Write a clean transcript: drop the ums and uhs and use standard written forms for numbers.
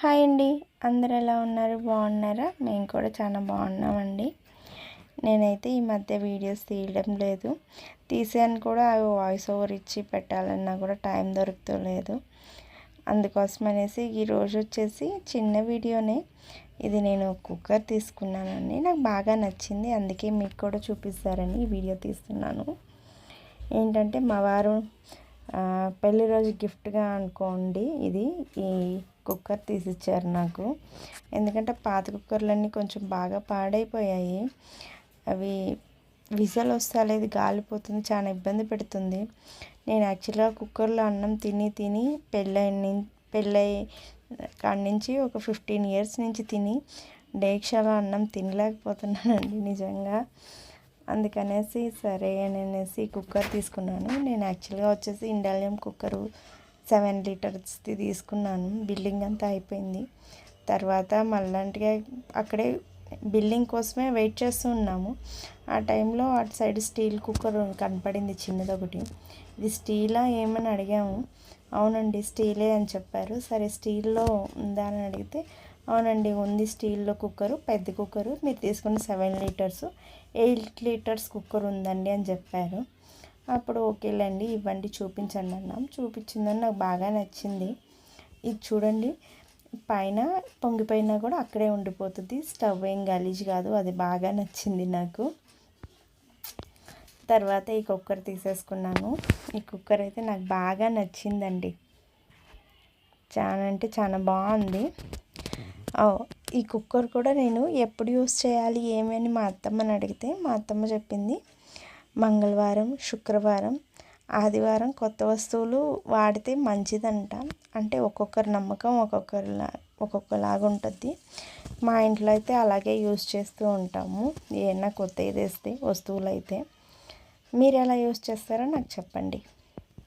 Hi అండి, అందరు ఎలా ఉన్నారు? బాగున్నారా? మేము కూడా చాలా బాగున్నామండి. నేనైతే ఈ మధ్య వీడియోస్ తీయడం లేదు. తీసాను కూడా, అవి వాయిస్ ఓవర్ ఇచ్చి పెట్టాలన్నా కూడా టైం దొరుకుతలేదు. అందుకోసం అనేసి ఈరోజు వచ్చేసి చిన్న వీడియోనే. ఇది నేను కుక్కర్ తీసుకున్నానండి. నాకు బాగా నచ్చింది, అందుకే మీకు కూడా చూపిస్తారని ఈ వీడియో తీస్తున్నాను. ఏంటంటే మా వారు పెళ్లి రోజు గిఫ్ట్గా అనుకోండి ఇది ఈ కుక్కర్ తీసిచ్చారు నాకు. ఎందుకంటే పాత కుక్కర్లన్నీ కొంచెం బాగా పాడైపోయాయి. అవి విజల్ వస్తలేదు, గాలిపోతుంది, చాలా ఇబ్బంది పెడుతుంది. నేను యాక్చువల్గా కుక్కర్లో అన్నం తిని తిని పెళ్ళై కాడి నుంచి ఒక 15 ఇయర్స్ నుంచి తిని డేక్షాలో అన్నం తినలేకపోతున్నానండి నిజంగా. అందుకనేసి సరే అనేసి కుక్కర్ తీసుకున్నాను. నేను యాక్చువల్గా వచ్చేసి ఇండాలియం కుక్కరు 7 లీటర్స్ది తీసుకున్నాను. బిల్లింగ్ అంతా అయిపోయింది. తర్వాత మళ్ళంటిగా అక్కడే బిల్లింగ్ కోసమే వెయిట్ చేస్తూ ఉన్నాము. ఆ టైంలో అటు సైడ్ స్టీల్ కుక్కర్ కనపడింది చిన్నదొకటి. ఇది స్టీలా ఏమని అడిగాము. అవునండి స్టీలే అని చెప్పారు. సరే స్టీల్లో ఉందా అని అడిగితే అవునండి ఉంది, స్టీల్లో కుక్కరు, పెద్ద కుక్కరు, మీరు తీసుకున్న 7 లీటర్స్ 8 లీటర్స్ కుక్కర్ ఉందండి అని చెప్పారు. అప్పుడు ఓకేలేండి ఇవ్వండి చూపించండి అన్నాం. చూపించిందని నాకు బాగా నచ్చింది. ఇది చూడండి, పైన పొంగిపోయినా కూడా అక్కడే ఉండిపోతుంది. స్టవ్ ఏం గలీజ్ కాదు, అది బాగా నచ్చింది నాకు. తర్వాత ఈ కుక్కర్ తీసేసుకున్నాను. ఈ కుక్కర్ అయితే నాకు బాగా నచ్చిందండి. చాలా అంటే చాలా బాగుంది. ఈ కుక్కర్ కూడా నేను ఎప్పుడు యూస్ చేయాలి ఏమని మా అత్తమ్మని అడిగితే మా అత్తమ్మ చెప్పింది, మంగళవారం, శుక్రవారం, ఆదివారం కొత్త వస్తువులు వాడితే మంచిదంట. అంటే ఒక్కొక్కరి నమ్మకం ఒక్కొక్కలాగా ఉంటుంది. మా ఇంట్లో అయితే అలాగే యూస్ చేస్తూ ఉంటాము ఏమన్నా కొత్తవి తెస్తే వస్తువులు అయితే. మీరు ఎలా యూస్ చేస్తారో నాకు చెప్పండి.